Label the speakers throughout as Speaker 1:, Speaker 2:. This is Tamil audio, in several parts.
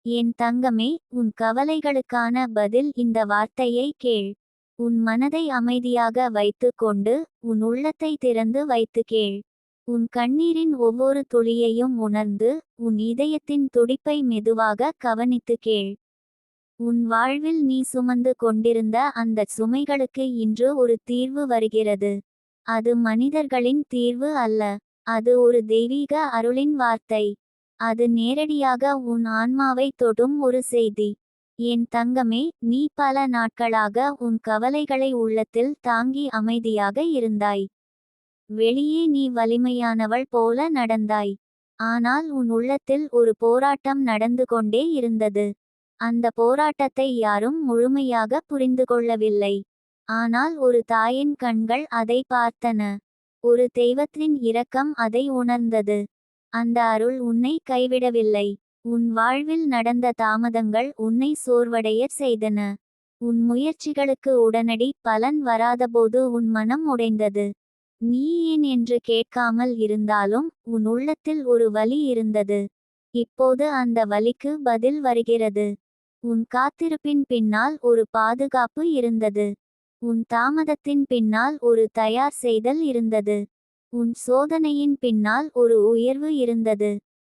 Speaker 1: என் தங்கமே, உன் கவலைகளுக்கான பதில் இந்த வார்த்தையை கேள். உன் மனதை அமைதியாக வைத்து கொண்டு, உன் உள்ளத்தை திறந்து வைத்து கேள். உன் கண்ணீரின் ஒவ்வொரு துளியையும் உணர்ந்து, உன் இதயத்தின் துடிப்பை மெதுவாக கவனித்து கேள். உன் வாழ்வில் நீ சுமந்து கொண்டிருந்த அந்த சுமைகளுக்கு இன்று ஒரு தீர்வு வருகிறது. அது மனிதர்களின் தீர்வு அல்ல. அது ஒரு தெய்வீக அருளின் வார்த்தை. அது நேரடியாக உன் ஆன்மாவை தொடும் ஒரு செய்தி. என் தங்கமே, நீ பல நாட்களாக உன் கவலைகளை உள்ளத்தில் தாங்கி அமைதியாக இருந்தாய். வெளியே நீ வலிமையானவள் போல நடந்தாய். ஆனால் உன் உள்ளத்தில் ஒரு போராட்டம் நடந்து கொண்டே இருந்தது. அந்த போராட்டத்தை யாரும் முழுமையாக புரிந்து கொள்ளவில்லை. ஆனால் ஒரு தாயின் கண்கள் அதை பார்த்தன. ஒரு தெய்வத்தின் இரக்கம் அதை உணர்ந்தது. அந்த அருள் உன்னை கைவிடவில்லை. உன் வாழ்வில் நடந்த தாமதங்கள் உன்னை சோர்வடையச் செய்தன. உன் முயற்சிகளுக்கு உடனடி பலன் வராதபோது உன் மனம் உடைந்தது. நீ ஏன் என்று கேட்காமல் இருந்தாலும் உன் உள்ளத்தில் ஒரு வலி இருந்தது. இப்போது அந்த வலிக்கு பதில் வருகிறது. உன் காத்திருப்பின் பின்னால் ஒரு பாதுகாப்பு இருந்தது. உன் தாமதத்தின் பின்னால் ஒரு தயார் செய்தல் இருந்தது. உன் சோதனையின் பின்னால் ஒரு உயர்வு இருந்தது.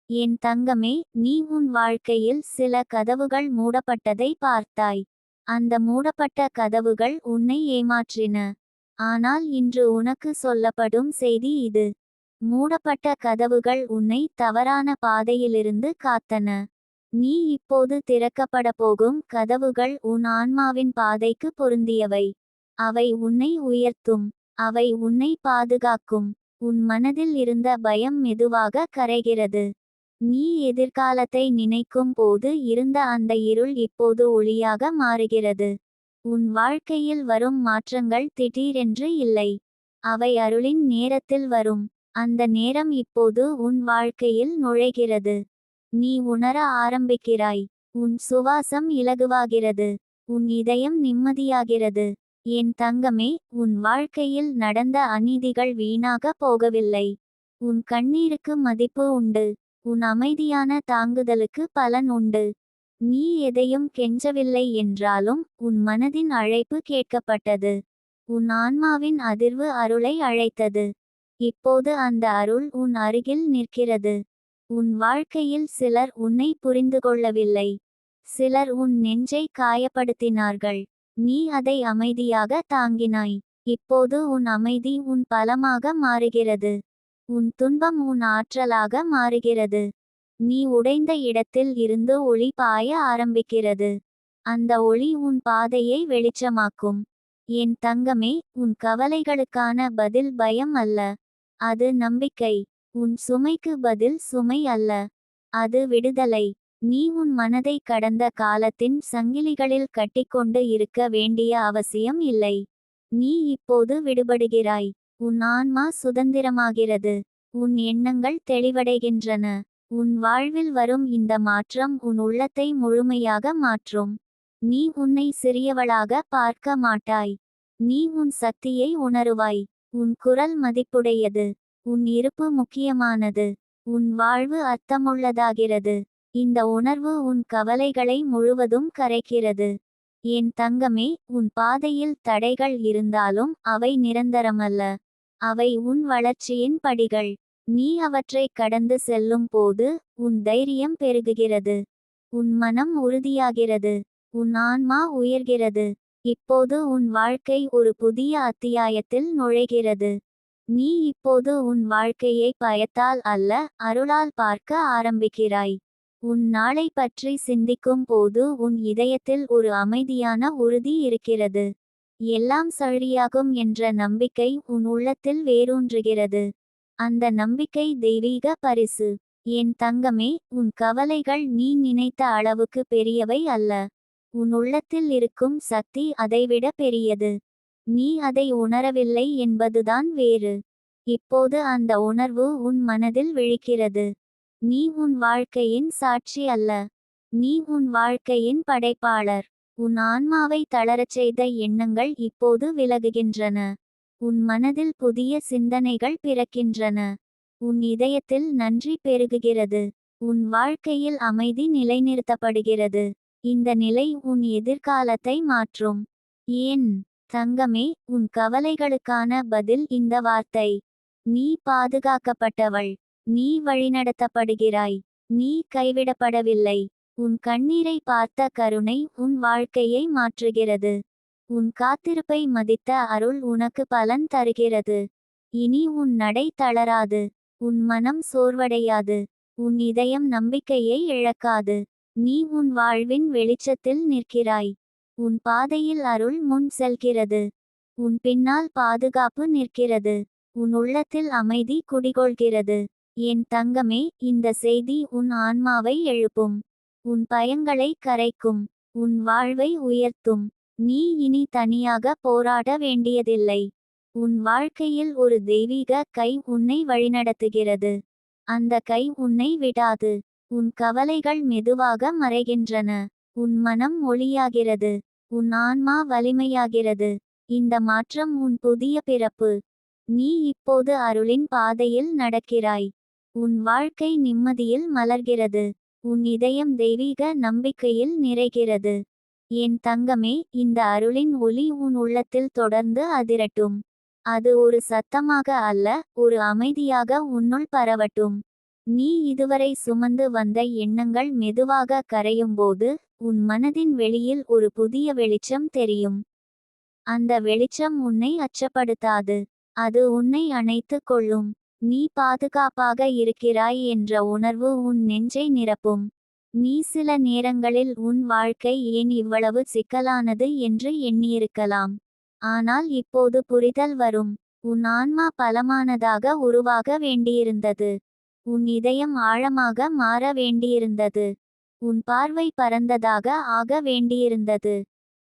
Speaker 1: என் தங்கமே, நீ உன் வாழ்க்கையில் சில கதவுகள் மூடப்பட்டதை பார்த்தாய். அந்த மூடப்பட்ட கதவுகள் உன்னை ஏமாற்றின. ஆனால் இன்று உனக்கு சொல்லப்படும் செய்தி இது. மூடப்பட்ட கதவுகள் உன்னை தவறான பாதையிலிருந்து காத்தன. நீ இப்போது திறக்கப்பட போகும் கதவுகள் உன் ஆன்மாவின் பாதைக்கு பொருந்தியவை. அவை உன்னை உயர்த்தும். அவை உன்னை பாதுகாக்கும். உன் மனதில் இருந்த பயம் மெதுவாக கரைகிறது. நீ எதிர்காலத்தை நினைக்கும் போது இருந்த அந்த இருள் இப்போது ஒளியாக மாறுகிறது. உன் வாழ்க்கையில் வரும் மாற்றங்கள் திடீரென்று இல்லை. அவை அருளின் நேரத்தில் வரும். அந்த நேரம் இப்போது உன் வாழ்க்கையில் நுழைகிறது. நீ உணர ஆரம்பிக்கிறாய். உன் சுவாசம் இலகுவாகிறது. உன் இதயம் நிம்மதியாகிறது. என் தங்கமே, உன் வாழ்க்கையில் நடந்த அநீதிகள் வீணாக போகவில்லை. உன் கண்ணீருக்கு மதிப்பு உண்டு. உன் அமைதியான தாங்குதலுக்கு பலன் உண்டு. நீ எதையும் கெஞ்சவில்லை என்றாலும் உன் மனதின் அழைப்பு கேட்கப்பட்டது. உன் ஆன்மாவின் அதிர்வு அருளை அழைத்தது. இப்போது அந்த அருள் உன் அருகில் நிற்கிறது. உன் வாழ்க்கையில் சிலர் உன்னை புரிந்து கொள்ளவில்லை. சிலர் உன் நெஞ்சை காயப்படுத்தினார்கள். நீ அதை அமைதியாக தாங்கினாய். இப்போது உன் அமைதி உன் பலமாக மாறுகிறது. உன் துன்பம் உன் ஆற்றலாக மாறுகிறது. நீ உடைந்த இடத்தில் இருந்து ஒளி பாய ஆரம்பிக்கிறது. அந்த ஒளி உன் பாதையை வெளிச்சமாக்கும். என் தங்கமே, உன் கவலைகளுக்கான பதில் பயம் அல்ல. அது நம்பிக்கை. உன் சுமைக்கு பதில் சுமை அல்ல. அது விடுதலை. நீ உன் மனதை கடந்த காலத்தின் சங்கிலிகளில் கட்டிக்கொண்டு இருக்க வேண்டிய அவசியம் இல்லை. நீ இப்போது விடுபடுகிறாய். உன் ஆன்மா சுதந்திரமாகிறது. உன் எண்ணங்கள் தெளிவடைகின்றன. உன் வாழ்வில் வரும் இந்த மாற்றம் உன் உள்ளத்தை முழுமையாக மாற்றும். நீ உன்னை சிறியவளாக பார்க்க மாட்டாய். நீ உன் சக்தியை உணருவாய். உன் குரல் மதிப்புடையது. உன் இருப்பு முக்கியமானது. உன் வாழ்வு அர்த்தமுள்ளதாகிறது. இந்த உணர்வு உன் கவலைகளை முழுவதும் கரைக்கிறது. என் தங்கமே, உன் பாதையில் தடைகள் இருந்தாலும் அவை நிரந்தரமல்ல. அவை உன் வளர்ச்சியின் படிகள். நீ அவற்றை கடந்து செல்லும் போது உன் தைரியம் பெருகுகிறது. உன் மனம் உறுதியாகிறது. உன் ஆன்மா உயர்கிறது. இப்போது உன் வாழ்க்கை ஒரு புதிய அத்தியாயத்தில் நுழைகிறது. நீ இப்போது உன் வாழ்க்கையை பயத்தால் அல்ல, அருளால் பார்க்க ஆரம்பிக்கிறாய். உன் நாளை பற்றி சிந்திக்கும் போது உன் இதயத்தில் ஒரு அமைதியான உறுதி இருக்கிறது. எல்லாம் சரியாகும் என்ற நம்பிக்கை உன் உள்ளத்தில் வேரூன்றுகிறது. அந்த நம்பிக்கை தெய்வீக பரிசு. என் தங்கமே, உன் கவலைகள் நீ நினைத்த அளவுக்கு பெரியவை அல்ல. உன் உள்ளத்தில் இருக்கும் சக்தி அதைவிட பெரியது. நீ அதை உணரவில்லை என்பதுதான் வேறு. இப்போது அந்த உணர்வு உன் மனதில் விழிக்கிறது. நீ உன் வாழ்க்கையின் சாட்சி அல்ல. நீ உன் வாழ்க்கையின் படைப்பாளர். உன் ஆன்மாவை தளரச் செய்த எண்ணங்கள் இப்போது விலகுகின்றன. உன் மனதில் புதிய சிந்தனைகள் பிறக்கின்றன. உன் இதயத்தில் நன்றி பெருகுகிறது. உன் வாழ்க்கையில் அமைதி நிலைநிறுத்தப்படுகிறது. இந்த நிலை உன் எதிர்காலத்தை மாற்றும். என் தங்கமே, உன் கவலைகளுக்கான பதில் இந்த வார்த்தை. நீ பாதுகாக்கப்பட்டவள். நீ வழிநடத்தப்படுகிறாய். நீ கைவிடப்படவில்லை. உன் கண்ணீரை பார்த்த கருணை உன் வாழ்க்கையை மாற்றுகிறது. உன் காத்திருப்பை மதித்த அருள் உனக்கு பலன் தருகிறது. இனி உன் நடை தளராது. உன் மனம் சோர்வடையாது. உன் இதயம் நம்பிக்கையை இழக்காது. நீ உன் வாழ்வின் வெளிச்சத்தில் நிற்கிறாய். உன் பாதையில் அருள் முன் செல்கிறது. உன் பின்னால் பாதுகாப்பு நிற்கிறது. உன் உள்ளத்தில் அமைதி குடிகொள்கிறது. என் தங்கமே, இந்த செய்தி உன் ஆன்மாவை எழுப்பும். உன் பயங்களை கரைக்கும். உன் வாழ்வை உயர்த்தும். நீ இனி தனியாக போராட வேண்டியதில்லை. உன் வாழ்க்கையில் ஒரு தெய்வீக கை உன்னை வழிநடத்துகிறது. அந்த கை உன்னை விடாது. உன் கவலைகள் மெதுவாக மறைகின்றன. உன் மனம் ஒளியாகிறது. உன் ஆன்மா வலிமையாகிறது. இந்த மாற்றம் உன் புதிய பிறப்பு. நீ இப்போது அருளின் பாதையில் நடக்கிறாய். உன் வாழ்க்கை நிம்மதியில் மலர்கிறது. உன் இதயம் தெய்வீக நம்பிக்கையில் நிறைகிறது. என் தங்கமே, இந்த அருளின் ஒளி உன் உள்ளத்தில் தொடர்ந்து அதிரட்டும். அது ஒரு சத்தமாக அல்ல, ஒரு அமைதியாக உன்னுள் பரவட்டும். நீ இதுவரை சுமந்து வந்த எண்ணங்கள் மெதுவாக கரையும்போது உன் மனதின் வெளியில் ஒரு புதிய வெளிச்சம் தெரியும். அந்த வெளிச்சம் உன்னை அச்சப்படுத்தாது. அது உன்னை அணைத்துக் கொள்ளும். நீ பாதுகாப்பாக இருக்கிறாய் என்ற உணர்வு உன் நெஞ்சை நிரப்பும். நீ சில நேரங்களில் உன் வாழ்க்கை ஏன் இவ்வளவு சிக்கலானது என்று எண்ணியிருக்கலாம். ஆனால் இப்போது புரிதல் வரும். உன் ஆன்மா பலமானதாக உருவாக வேண்டியிருந்தது. உன் இதயம் ஆழமாக மாற வேண்டியிருந்தது. உன் பார்வை பரந்ததாக ஆக வேண்டியிருந்தது.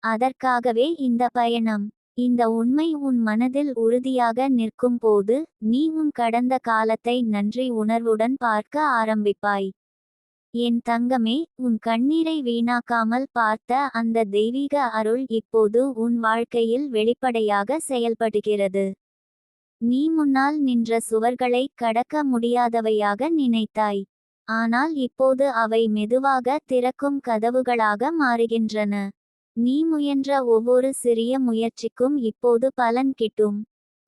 Speaker 1: அதற்காகவே இந்த பயணம். இந்த உண்மை உன் மனதில் உறுதியாக நிற்கும் போது நீ உன் கடந்த காலத்தை நன்றி உணர்வுடன் பார்க்க ஆரம்பிப்பாய். என் தங்கமே, உன் கண்ணீரை வீணாக்காமல் பார்த்த அந்த தெய்வீக அருள் இப்போது உன் வாழ்க்கையில் வெளிப்படையாக செயல்படுகிறது. நீ முன்னால் நின்ற சுவர்களை கடக்க முடியாதவையாக நினைத்தாய். ஆனால் இப்போது அவை மெதுவாக திறக்கும் கதவுகளாக மாறுகின்றன. நீ முயன்ற ஒவ்வொரு சிறிய முயற்சிக்கும் இப்போது பலன் கிட்டும்.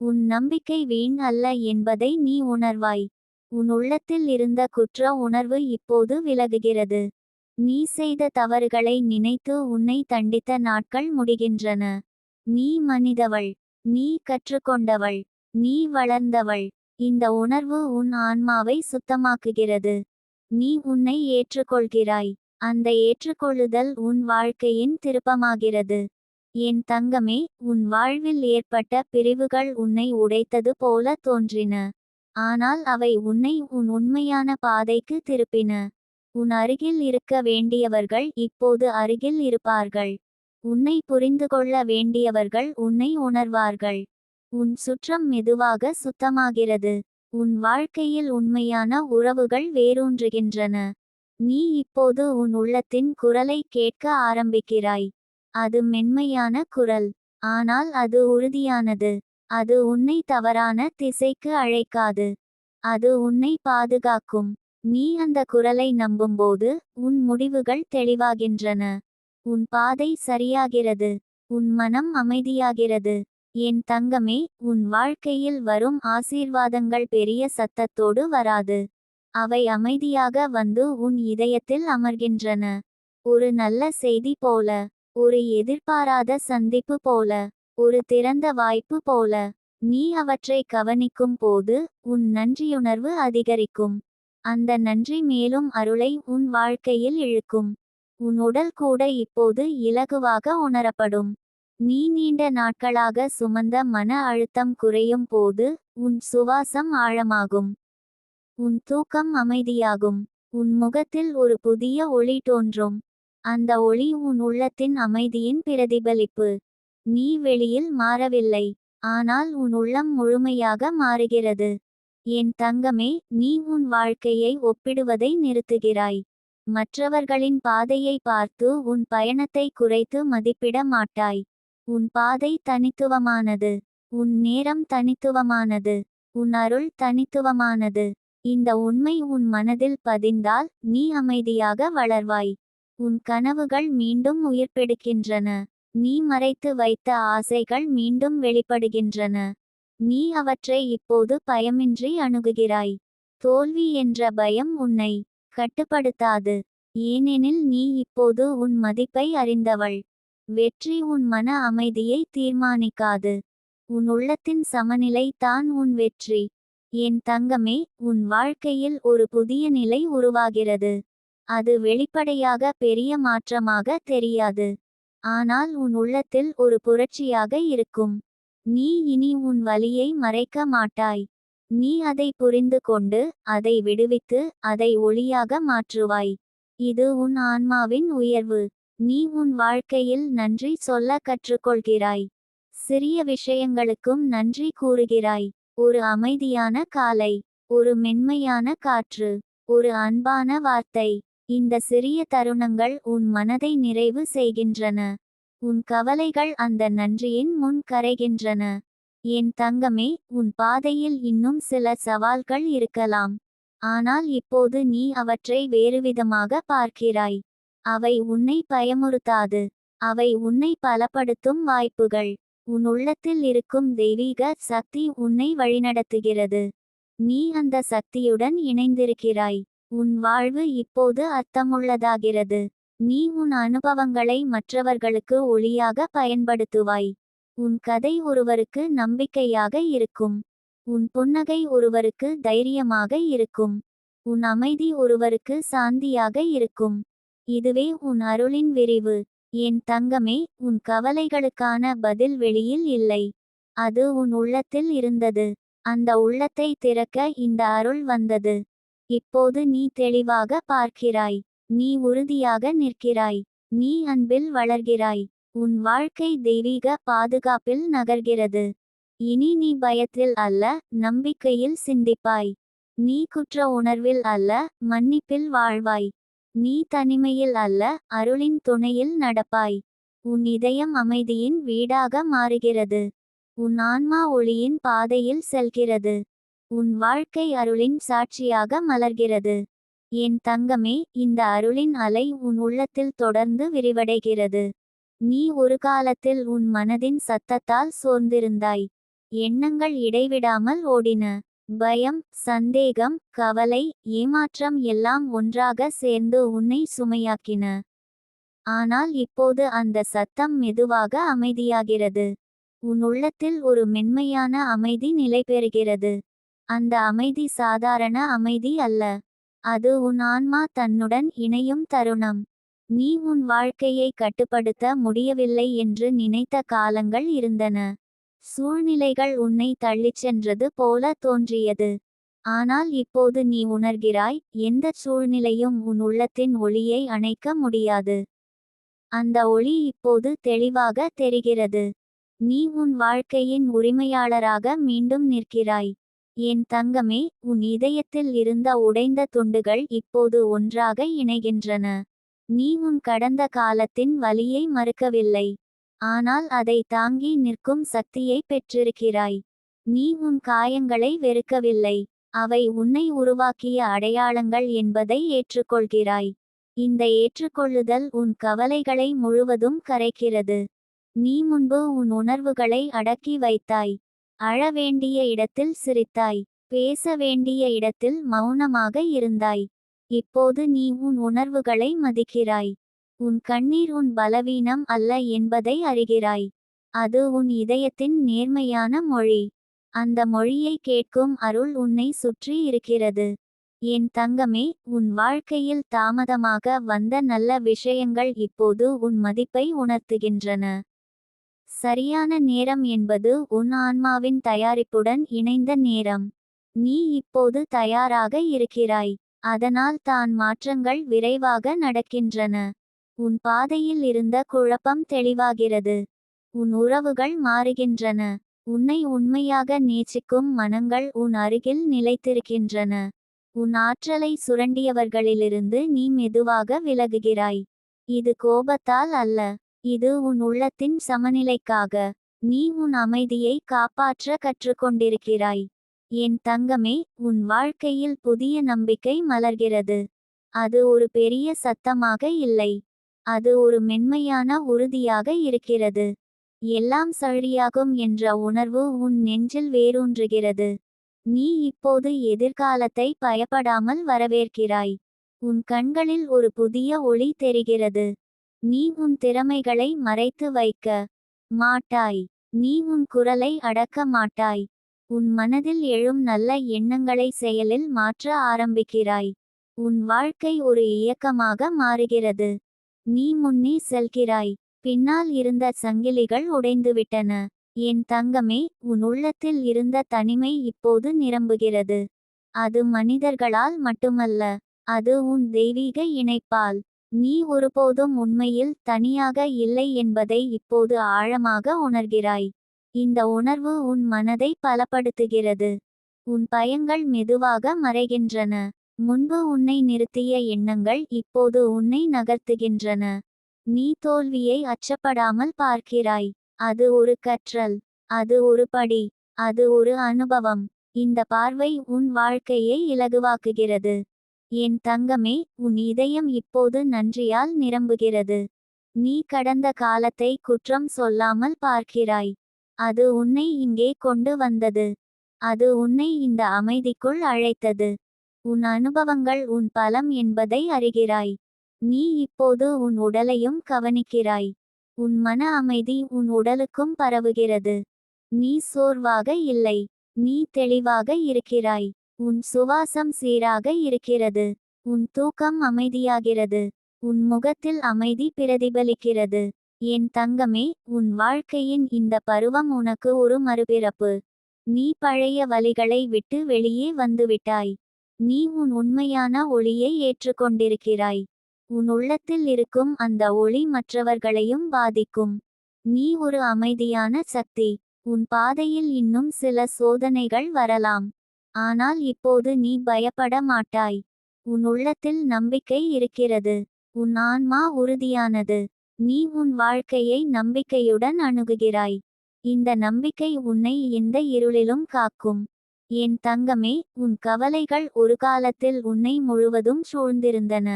Speaker 1: உன் நம்பிக்கை வீண் அல்ல என்பதை நீ உணர்வாய். உன் உள்ளத்தில் இருந்த குற்ற உணர்வு இப்போது விலகுகிறது. நீ செய்த தவறுகளை நினைத்து உன்னை தண்டித்த நாட்கள் முடிகின்றன. நீ மனிதவள். நீ கற்றுக்கொண்டவள். நீ வளர்ந்தவள். இந்த உணர்வு உன் ஆன்மாவை சுத்தமாக்குகிறது. நீ உன்னை ஏற்றுக்கொள்கிறாய். அந்த ஏற்றுக்கொள்ளுதல் உன் வாழ்க்கையின் திருப்பமாகிறது. என் தங்கமே, உன் வாழ்வில் ஏற்பட்ட பிரிவுகள் உன்னை உடைத்தது போல தோன்றின. ஆனால் அவை உன்னை உன் உண்மையான பாதைக்கு திருப்பின. உன் அருகில் இருக்க வேண்டியவர்கள் இப்போது அருகில் இருப்பார்கள். உன்னை புரிந்துகொள்ள வேண்டியவர்கள் உன்னை உணர்வார்கள். உன் சுற்றம் மெதுவாக சுத்தமாகிறது. உன் வாழ்க்கையில் உண்மையான உறவுகள் வேரூன்றுகின்றன. நீ இப்போது உன் உள்ளத்தின் குரலை கேட்க ஆரம்பிக்கிறாய். அது மென்மையான குரல். ஆனால் அது உறுதியானது. அது உன்னை தவறான திசைக்கு அழைக்காது. அது உன்னை பாதுகாக்கும். நீ அந்த குரலை நம்பும்போது உன் முடிவுகள் தெளிவாகின்றன. உன் பாதை சரியாகிறது. உன் மனம் அமைதியாகிறது. என் தங்கமே, உன் வாழ்க்கையில் வரும் ஆசீர்வாதங்கள் பெரிய சத்தத்தோடு வராது. அவை அமைதியாக வந்து உன் இதயத்தில் அமர்கின்றன. ஒரு நல்ல செய்தி போல. ஒரு எதிர்பாராத சந்திப்பு போல. ஒரு திறந்த வாய்ப்பு போல. நீ அவற்றை கவனிக்கும் போது உன் நன்றியுணர்வு அதிகரிக்கும். அந்த நன்றி மேலும் அருளை உன் வாழ்க்கையில் இழுக்கும். உன் உடல் கூட இப்போது இலகுவாக உணரப்படும். நீ நீண்ட நாட்களாக சுமந்த மன அழுத்தம் குறையும் போது உன் சுவாசம் ஆழமாகும். உன் தூக்கம் அமைதியாகும். உன் முகத்தில் ஒரு புதிய ஒளி தோன்றும். அந்த ஒளி உன் உள்ளத்தின் அமைதியின் பிரதிபலிப்பு. நீ வெளியில் மாறவில்லை. ஆனால் உன் உள்ளம் முழுமையாக மாறுகிறது. என் தங்கமே, நீ உன் வாழ்க்கையை ஒப்பிடுவதை நிறுத்துகிறாய். மற்றவர்களின் பாதையை பார்த்து உன் பயணத்தை குறைத்து மதிப்பிட மாட்டாய். உன் பாதை தனித்துவமானது. உன் நேரம் தனித்துவமானது. உன் அருள் தனித்துவமானது. இந்த உண்மை உன் மனதில் பதிந்தால் நீ அமைதியாக வளர்வாய். உன் கனவுகள் மீண்டும் உயிர்ப்பெடுக்கின்றன. நீ மறைத்து வைத்த ஆசைகள் மீண்டும் வெளிப்படுகின்றன. நீ அவற்றை இப்போது பயமின்றி அணுகுகிறாய். தோல்வி என்ற பயம் உன்னை கட்டுப்படுத்தாது. ஏனெனில் நீ இப்போது உன் மதிப்பை அறிந்தவள். வெற்றி உன் மன அமைதியை தீர்மானிக்காது. உன் உள்ளத்தின் சமநிலை தான் உன் வெற்றி. என் தங்கமே, உன் வாழ்க்கையில் ஒரு புதிய நிலை உருவாகிறது. அது வெளிப்படையாக பெரிய மாற்றமாக தெரியாது. ஆனால் உன் உள்ளத்தில் ஒரு புரட்சியாக இருக்கும். நீ இனி உன் வலியை மறைக்க மாட்டாய். நீ அதை புரிந்து கொண்டு அதை விடுவித்து அதை ஒளியாக மாற்றுவாய். இது உன் ஆன்மாவின் உயர்வு. நீ உன் வாழ்க்கையில் நன்றி சொல்ல கற்றுக்கொள்கிறாய். சிறிய விஷயங்களுக்கும் நன்றி கூறுகிறாய். ஒரு அமைதியான காலை, ஒரு மென்மையான காற்று, ஒரு அன்பான வார்த்தை. இந்த சிறிய தருணங்கள் உன் மனதை நிறைவு செய்கின்றன. உன் கவலைகள் அந்த நன்றியின் முன் கரைகின்றன. என் தங்கமே, உன் பாதையில் இன்னும் சில சவால்கள் இருக்கலாம். ஆனால் இப்போது நீ அவற்றை வேறுவிதமாக பார்க்கிறாய். அவை உன்னை பயமுறுத்தாது. அவை உன்னை பலப்படுத்தும் வாய்ப்புகள். உன் உள்ளத்தில் இருக்கும் தெய்வீக சக்தி உன்னை வழிநடத்துகிறது. நீ அந்த சக்தியுடன் இணைந்திருக்கிறாய். உன் வாழ்வு இப்போது அர்த்தமுள்ளதாகிறது. நீ உன் அனுபவங்களை மற்றவர்களுக்கு ஒளியாக பயன்படுத்துவாய். உன் கதை ஒருவருக்கு நம்பிக்கையாக இருக்கும். உன் புன்னகை ஒருவருக்கு தைரியமாக இருக்கும். உன் அமைதி ஒருவருக்கு சாந்தியாக இருக்கும். இதுவே உன் அருளின் விரிவு. என் தங்கமே, உன் கவலைகளுக்கான பதில் வெளியில் இல்லை. அது உன் உள்ளத்தில் இருந்தது. அந்த உள்ளத்தை திறக்க இந்த அருள் வந்தது. இப்போது நீ தெளிவாக பார்க்கிறாய். நீ உறுதியாக நிற்கிறாய். நீ அன்பில் வளர்கிறாய். உன் வாழ்க்கை தெய்வீக பாதுகாப்பில் நகர்கிறது. இனி நீ பயத்தில் அல்ல, நம்பிக்கையில் சிந்திப்பாய். நீ குற்ற உணர்வில் அல்ல, மன்னிப்பில் வாழ்வாய். நீ தனிமையில் அல்ல, அருளின் துணையில் நடப்பாய். உன் இதயம் அமைதியின் வீடாக மாறுகிறது. உன் ஆன்மா ஒளியின் பாதையில் செல்கிறது. உன் வாழ்க்கை அருளின் சாட்சியாக மலர்கிறது. என் தங்கமே, இந்த அருளின் அலை உன் உள்ளத்தில் தொடர்ந்து விரிவடைகிறது. நீ ஒரு காலத்தில் உன் மனதின் சத்தத்தால் சோர்ந்திருந்தாய். எண்ணங்கள் இடைவிடாமல் ஓடின. பயம், சந்தேகம், கவலை, ஏமாற்றம் எல்லாம் ஒன்றாக சேர்ந்து உன்னை சுமையாக்கின. ஆனால் இப்போது அந்த சத்தம் மெதுவாக அமைதியாகிறது. உன் உள்ளத்தில் ஒரு மென்மையான அமைதி நிலைபெறுகிறது. அந்த அமைதி சாதாரண அமைதி அல்ல. அது உன் ஆன்மா தன்னுடன் இணையும் தருணம். நீ உன் வாழ்க்கையை கட்டுப்படுத்த முடியவில்லை என்று நினைத்த காலங்கள் இருந்தன. சூழ்நிலைகள் உன்னை தள்ளிச் சென்றது போல தோன்றியது. ஆனால் இப்போது நீ உணர்கிறாய், எந்த சூழ்நிலையும் உன் உள்ளத்தின் ஒளியை அணைக்க முடியாது. அந்த ஒளி இப்போது தெளிவாக தெரிகிறது. நீ உன் வாழ்க்கையின் உரிமையாளராக மீண்டும் நிற்கிறாய். என் தங்கமே, உன் இதயத்தில் இருந்த உடைந்த துண்டுகள் இப்போது ஒன்றாக இணைகின்றன. நீ உன் கடந்த காலத்தின் வலியை மறுக்கவில்லை. ஆனால் அதை தாங்கி நிற்கும் சக்தியை பெற்றிருக்கிறாய். நீ உன் காயங்களை வெறுக்கவில்லை. அவை உன்னை உருவாக்கிய அடையாளங்கள் என்பதை ஏற்றுக்கொள்கிறாய். இந்த ஏற்றுக்கொள்ளுதல் உன் கவலைகளை முழுவதும் கரைக்கிறது. நீ முன்பு உன் உணர்வுகளை அடக்கி வைத்தாய். அழ வேண்டிய இடத்தில் சிரித்தாய். பேச வேண்டிய இடத்தில் மௌனமாக இருந்தாய். இப்போது நீ உன் உணர்வுகளை மதிக்கிறாய். உன் கண்ணீர் உன் பலவீனம் அல்ல என்பதை அறிகிறாய். அது உன் இதயத்தின் நேர்மையான மொழி. அந்த மொழியை கேட்கும் அருள் உன்னை சுற்றி இருக்கிறது. என் தங்கமே, உன் வாழ்க்கையில் தாமதமாக வந்த நல்ல விஷயங்கள் இப்போது உன் மதிப்பை உணர்த்துகின்றன. சரியான நேரம் என்பது உன் ஆன்மாவின் தயாரிப்புடன் இணைந்த நேரம். நீ இப்போது தயாராக இருக்கிறாய். அதனால் தான் மாற்றங்கள் விரைவாக நடக்கின்றன. உன் பாதையில் இருந்த குழப்பம் தெளிவாகிறது. உன் உறவுகள் மாறுகின்றன. உன்னை உண்மையாக நேசிக்கும் மனங்கள் உன் அருகில் நிலைத்திருக்கின்றன. உன் ஆற்றலை சுரண்டியவர்களிலிருந்து நீ மெதுவாக விலகுகிறாய். இது கோபத்தால் அல்ல. இது உன் உள்ளத்தின் சமநிலைக்காக. நீ உன் அமைதியை காப்பாற்ற கற்றுக்கொண்டிருக்கிறாய். என் தங்கமே, உன் வாழ்க்கையில் புதிய நம்பிக்கை மலர்கிறது. அது ஒரு பெரிய சத்தமாக இல்லை. அது ஒரு மென்மையான உறுதியாக இருக்கிறது. எல்லாம் சரியாகும் என்ற உணர்வு உன் நெஞ்சில் வேரூன்றுகிறது. நீ இப்போது எதிர்காலத்தை பயப்படாமல் வரவேற்கிறாய். உன் கண்களில் ஒரு புதிய ஒளி தெரிகிறது. நீ உன் திறமைகளை மறைத்து வைக்க மாட்டாய். நீ உன் குரலை அடக்க மாட்டாய். உன் மனதில் எழும் நல்ல எண்ணங்களை செயலில் மாற்ற ஆரம்பிக்கிறாய். உன் வாழ்க்கை ஒரு இயக்கமாக மாறுகிறது. நீ முன்னே செல்கிறாய். பின்னால் இருந்த சங்கிலிகள் உடைந்துவிட்டன. என் தங்கமே, உன் உள்ளத்தில் இருந்த தனிமை இப்போது நிரம்புகிறது. அது மனிதர்களால் மட்டுமல்ல, அது உன் தெய்வீக இணைப்பால். நீ ஒருபோதும் உண்மையில் தனியாக இல்லை என்பதை இப்போது ஆழமாக உணர்கிறாய். இந்த உணர்வு உன் மனதை பலப்படுத்துகிறது. உன் பயங்கள் மெதுவாக மறைகின்றன. முன்பு உன்னை நிறுத்திய எண்ணங்கள் இப்போது உன்னை நகர்த்துகின்றன. நீ தோல்வியை அச்சப்படாமல் பார்க்கிறாய். அது ஒரு கற்றல். அது ஒரு படி. அது ஒரு அனுபவம். இந்த பார்வை உன் வாழ்க்கையை இலகுவாக்குகிறது. என் தங்கமே, உன் இதயம் இப்போது நன்றியால் நிரம்புகிறது. நீ கடந்த காலத்தை குற்றம் சொல்லாமல் பார்க்கிறாய். அது உன்னை இங்கே கொண்டு வந்தது. அது உன்னை இந்த அமைதிக்குள் அழைத்தது. உன் அனுபவங்கள் உன் பலம் என்பதை அறிகிறாய். நீ இப்போது உன் உடலையும் கவனிக்கிறாய். உன் மன அமைதி உன் உடலுக்கும் பரவுகிறது. நீ சோர்வாக இல்லை. நீ தெளிவாக இருக்கிறாய். உன் சுவாசம் சீராக இருக்கிறது. உன் தூக்கம் அமைதியாகிறது. உன் முகத்தில் அமைதி பிரதிபலிக்கிறது. என் தங்கமே, உன் வாழ்க்கையின் இந்த பருவம் உனக்கு ஒரு மறுபிறப்பு. நீ பழைய வலிகளை விட்டு வெளியே வந்துவிட்டாய். நீ உன் உண்மையான ஒளியை ஏற்றுக்கொண்டிருக்கிறாய். உன் உள்ளத்தில் இருக்கும் அந்த ஒளி மற்றவர்களையும் பாதிக்கும். நீ ஒரு அமைதியான சக்தி. உன் பாதையில் இன்னும் சில சோதனைகள் வரலாம். ஆனால் இப்போது நீ பயப்பட மாட்டாய். உன் உள்ளத்தில் நம்பிக்கை இருக்கிறது. உன் ஆன்மா உறுதியானது. நீ உன் வாழ்க்கையை நம்பிக்கையுடன் அணுகுகிறாய். இந்த நம்பிக்கை உன்னை எந்த இருளிலும் காக்கும். என் தங்கமே, உன் கவலைகள் ஒரு காலத்தில் உன்னை முழுவதும் சூழ்ந்திருந்தன.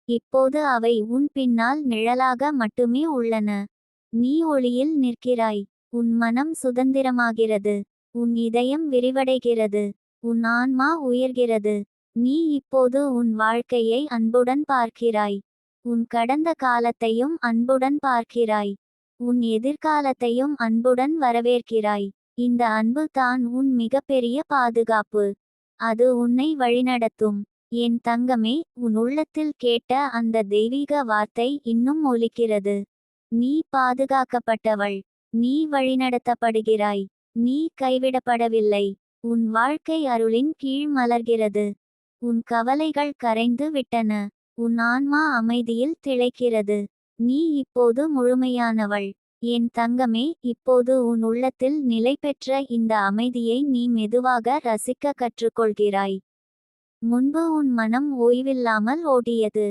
Speaker 1: இப்போது அவை உன் பின்னால் நிழலாக மட்டுமே உள்ளன. நீ ஒளியில் நிற்கிறாய். உன் மனம் சுதந்திரமாகிறது. உன் இதயம் விரிவடைகிறது. உன் ஆன்மா உயர்கிறது. நீ இப்போது உன் வாழ்க்கையை அன்புடன் பார்க்கிறாய். உன் கடந்த காலத்தையும் அன்புடன் பார்க்கிறாய். உன் எதிர்காலத்தையும் அன்புடன் வரவேற்கிறாய். இந்த அன்பு தான் உன் மிகப்பெரிய பாதுகாப்பு. அது உன்னை வழிநடத்தும். என் தங்கமே, உன் உள்ளத்தில் கேட்ட அந்த தெய்வீக வார்த்தை இன்னும் ஒலிக்கிறது. நீ பாதுகாக்கப்பட்டவள். நீ வழிநடத்தப்படுகிறாய். நீ கைவிடப்படவில்லை. உன் வாழ்க்கை அருளின் கீழ் மலர்கிறது. உன் கவலைகள் கரைந்து விட்டன. உன் ஆன்மா அமைதியில் திளைக்கிறது. நீ இப்போது முழுமையானவள். என் தங்கமே, இப்போது உன் உள்ளத்தில் நிலை பெற்ற இந்த அமைதியை நீ மெதுவாக ரசிக்க கற்றுக்கொள்கிறாய். முன்பு உன் மனம் ஓய்வில்லாமல் ஓடியது.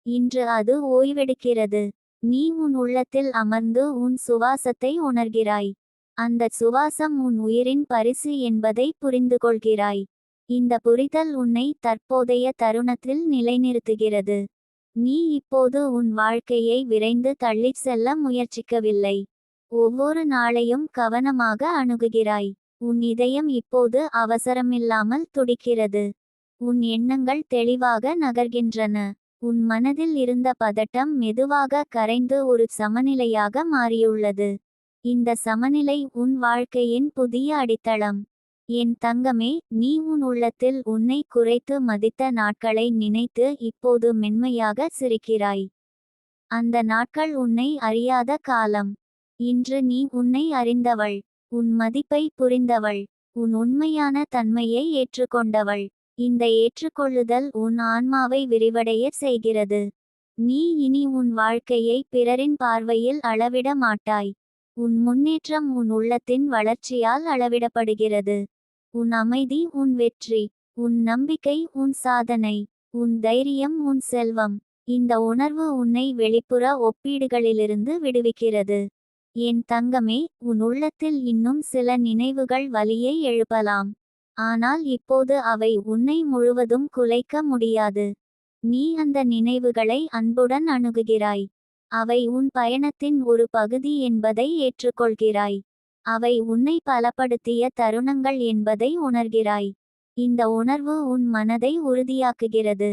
Speaker 1: இன்று அது ஓய்வெடுக்கிறது. நீ உன் உள்ளத்தில் அமர்ந்து உன் சுவாசத்தை உணர்கிறாய். அந்த சுவாசம் உன் உயிரின் பரிசு என்பதை புரிந்துகொள்கிறாய். இந்த புரிதல் உன்னை தற்போதைய தருணத்தில் நிலைநிறுத்துகிறது. நீ இப்போது உன் வாழ்க்கையை விரைந்து தள்ளிச் செல்ல முயற்சிக்கவில்லை. ஒவ்வொரு நாளையும் கவனமாக அணுகுகிறாய். உன் இதயம் இப்போது அவசரமில்லாமல் துடிக்கிறது. உன் எண்ணங்கள் தெளிவாக நகர்கின்றன. உன் மனதில் இருந்த பதட்டம் மெதுவாக கரைந்து ஒரு சமநிலையாக மாறியுள்ளது. இந்த சமநிலை உன் வாழ்க்கையின் புதிய அடித்தளம். என் தங்கமே, நீ உன் உள்ளத்தில் உன்னை குறைத்து மதித்த நாட்களை நினைத்து இப்போது மென்மையாக சிரிக்கிறாய். அந்த நாட்கள் உன்னை அறியாத காலம். இன்று நீ உன்னை அறிந்தவள். உன் மதிப்பை புரிந்தவள். உன் உண்மையான தன்மையை ஏற்றுக்கொண்டவள். இந்த ஏற்றுக்கொள்ளுதல் உன் ஆன்மாவை விரிவடைய செய்கிறது. நீ இனி உன் வாழ்க்கையை பிறரின் பார்வையில் அளவிட மாட்டாய். உன் முன்னேற்றம் உன் உள்ளத்தின் வளர்ச்சியால் அளவிடப்படுகிறது. உன் அமைதி உன் வெற்றி. உன் நம்பிக்கை உன் சாதனை. உன் தைரியம் உன் செல்வம். இந்த உணர்வு உன்னை வெளிப்புற ஒப்பீடுகளிலிருந்து விடுவிக்கிறது. என் தங்கமே, உன் உள்ளத்தில் இன்னும் சில நினைவுகள் வலியை எழுப்பலாம். ஆனால் இப்போது அவை உன்னை முழுவதும் குலைக்க முடியாது. நீ அந்த நினைவுகளை அன்புடன் அணுகுகிறாய். அவை உன் பயணத்தின் ஒரு பகுதி என்பதை ஏற்றுக்கொள்கிறாய். அவை உன்னை பலப்படுத்திய தருணங்கள் என்பதை உணர்கிறாய். இந்த உணர்வு உன் மனதை உறுதியாக்குகிறது.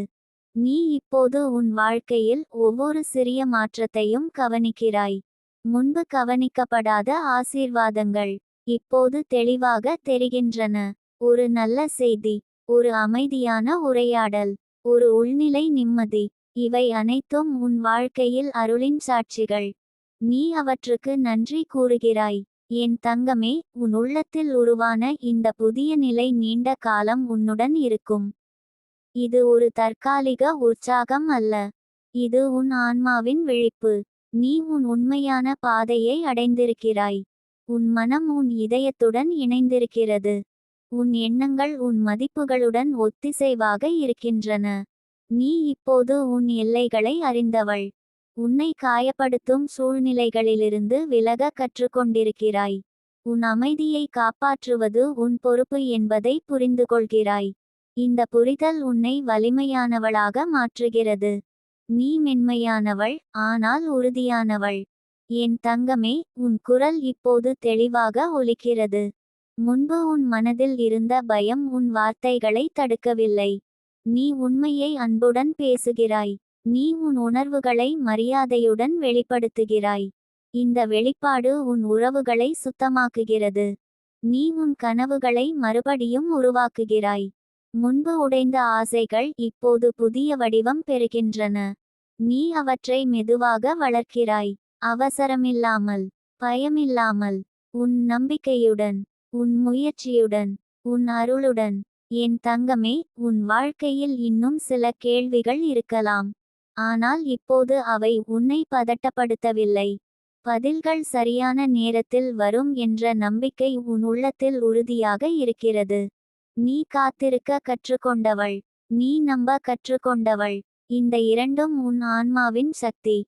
Speaker 1: நீ இப்போது உன் வாழ்க்கையில் ஒவ்வொரு சிறிய மாற்றத்தையும் கவனிக்கிறாய். முன்பு கவனிக்கப்படாத ஆசீர்வாதங்கள் இப்போது தெளிவாக தெரிகின்றன. ஒரு நல்ல செய்தி, ஒரு அமைதியான உரையாடல், ஒரு உள்நிலை நிம்மதி, இவை அனைத்தும் உன் வாழ்க்கையில் அருளின் சாட்சிகள். நீ அவற்றுக்கு நன்றி கூறுகிறாய். என் தங்கமே, உன் உள்ளத்தில் உருவான இந்த புதிய நிலை நீண்ட காலம் உன்னுடன் இருக்கும். இது ஒரு தற்காலிக உற்சாகம் அல்ல. இது உன் ஆன்மாவின் விழிப்பு. நீ உன் உண்மையான பாதையை அடைந்திருக்கிறாய். உன் மனம் உன் இதயத்துடன் இணைந்திருக்கிறது. உன் எண்ணங்கள் உன் மதிப்புகளுடன் ஒத்திசைவாக இருக்கின்றன. நீ இப்போது உன் எல்லைகளை அறிந்தவள். உன்னை காயப்படுத்தும் சூழ்நிலைகளிலிருந்து விலக கற்றுக்கொண்டிருக்கிறாய். உன் அமைதியை காப்பாற்றுவது உன் பொறுப்பு என்பதை புரிந்துகொள்கிறாய். இந்த புரிதல் உன்னை வலிமையானவளாக மாற்றுகிறது. நீ மென்மையானவள், ஆனால் உறுதியானவள். என் தங்கமே, உன் குரல் இப்போது தெளிவாக ஒலிக்கிறது. முன்பு உன் மனதில் இருந்த பயம் உன் வார்த்தைகளை தடுக்கவில்லை. நீ உண்மையை அன்புடன் பேசுகிறாய். நீ உன் உணர்வுகளை மரியாதையுடன் வெளிப்படுத்துகிறாய். இந்த வெளிப்பாடு உன் உறவுகளை சுத்தமாக்குகிறது. நீ உன் கனவுகளை மறுபடியும் உருவாக்குகிறாய். முன்பு உடைந்த ஆசைகள் இப்போது புதிய வடிவம் பெறுகின்றன. நீ அவற்றை மெதுவாக வளர்க்கிறாய். அவசரமில்லாமல், பயமில்லாமல், உன் நம்பிக்கையுடன், உன் முயற்சியுடன், உன் அருளுடன். என் தங்கமே, உன் வாழ்க்கையில் இன்னும் சில கேள்விகள் இருக்கலாம். ஆனால் இப்போது அவை உன்னை பதட்டப்படுத்தவில்லை. பதில்கள் சரியான நேரத்தில் வரும் என்ற நம்பிக்கை உன் உள்ளத்தில் உறுதியாக இருக்கிறது. நீ காத்திருக்க கற்றுக்கொண்டவள். நீ நம்ப கற்றுக்கொண்டவள். இந்த இரண்டும் உன் ஆன்மாவின் சக்தி.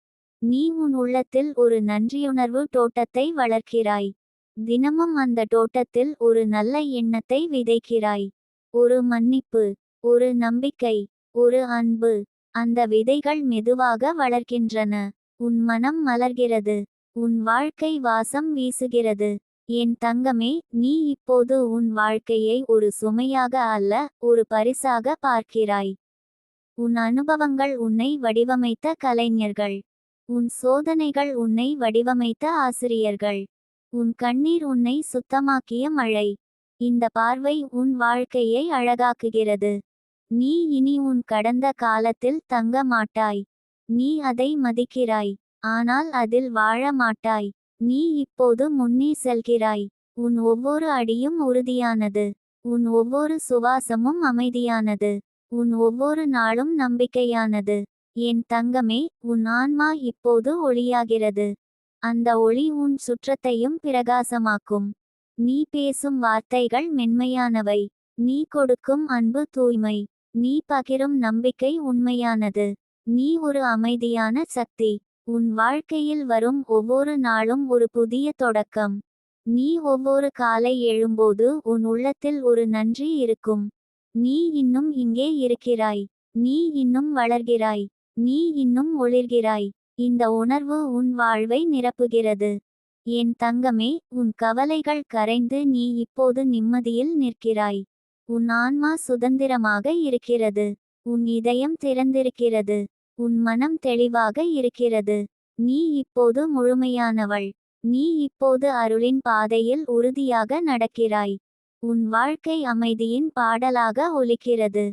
Speaker 1: நீ உன் உள்ளத்தில் ஒரு நன்றியுணர்வு தோட்டத்தை வளர்க்கிறாய். தினமும் அந்த தோட்டத்தில் ஒரு நல்ல எண்ணத்தை விதைக்கிறாய். ஒரு மன்னிப்பு, ஒரு நம்பிக்கை, ஒரு அன்பு. அந்த விதைகள் மெதுவாக வளர்க்கின்றன. உன் மனம் மலர்கிறது. உன் வாழ்க்கை வாசம் வீசுகிறது. என் தங்கமே, நீ இப்போது உன் வாழ்க்கையை ஒரு சுமையாக அல்ல, ஒரு பரிசாக பார்க்கிறாய். உன் அனுபவங்கள் உன்னை வடிவமைத்த கலைஞர்கள். உன் சோதனைகள் உன்னை வடிவமைத்த ஆசிரியர்கள். உன் கண்ணீர் உன்னை சுத்தமாக்கிய மழை. இந்த பார்வை உன் வாழ்க்கையை அழகாக்குகிறது. நீ இனி உன் கடந்த காலத்தில் தங்க மாட்டாய். நீ அதை மதிக்கிறாய், ஆனால் அதில் வாழ மாட்டாய். நீ இப்போது முன்னே செல்கிறாய். உன் ஒவ்வொரு அடியும் உறுதியானது. உன் ஒவ்வொரு சுவாசமும் அமைதியானது. உன் ஒவ்வொரு நாளும் நம்பிக்கையானது. என் தங்கமே, உன் ஆன்மா இப்போது ஒளியாகிறது. அந்த ஒளி உன் சுற்றத்தையும் பிரகாசமாக்கும். நீ பேசும் வார்த்தைகள் மென்மையானவை. நீ கொடுக்கும் அன்பு தூய்மை. நீ பகிரும் நம்பிக்கை உண்மையானது. நீ ஒரு அமைதியான சக்தி. உன் வாழ்க்கையில் வரும் ஒவ்வொரு நாளும் ஒரு புதிய தொடக்கம். நீ ஒவ்வொரு காலை எழும்போது உன் உள்ளத்தில் ஒரு நன்றி இருக்கும். நீ இன்னும் இங்கே இருக்கிறாய். நீ இன்னும் வளர்கிறாய். நீ இன்னும் ஒளிர்கிறாய். இந்த உணர்வு உன் வாழ்வை நிரப்புகிறது. என் தங்கமே, உன் கவலைகள் கரைந்து நீ இப்போது நிம்மதியில் நிற்கிறாய். உன் ஆன்மா சுதந்திரமாக இருக்கிறது. உன் இதயம் திறந்திருக்கிறது. உன் மனம் தெளிவாக இருக்கிறது. நீ இப்போது முழுமையானவள். நீ இப்போது அருளின் பாதையில் உறுதியாக நடக்கிறாய். உன் வாழ்க்கை அமைதியின் பாடலாக ஒலிக்கிறது.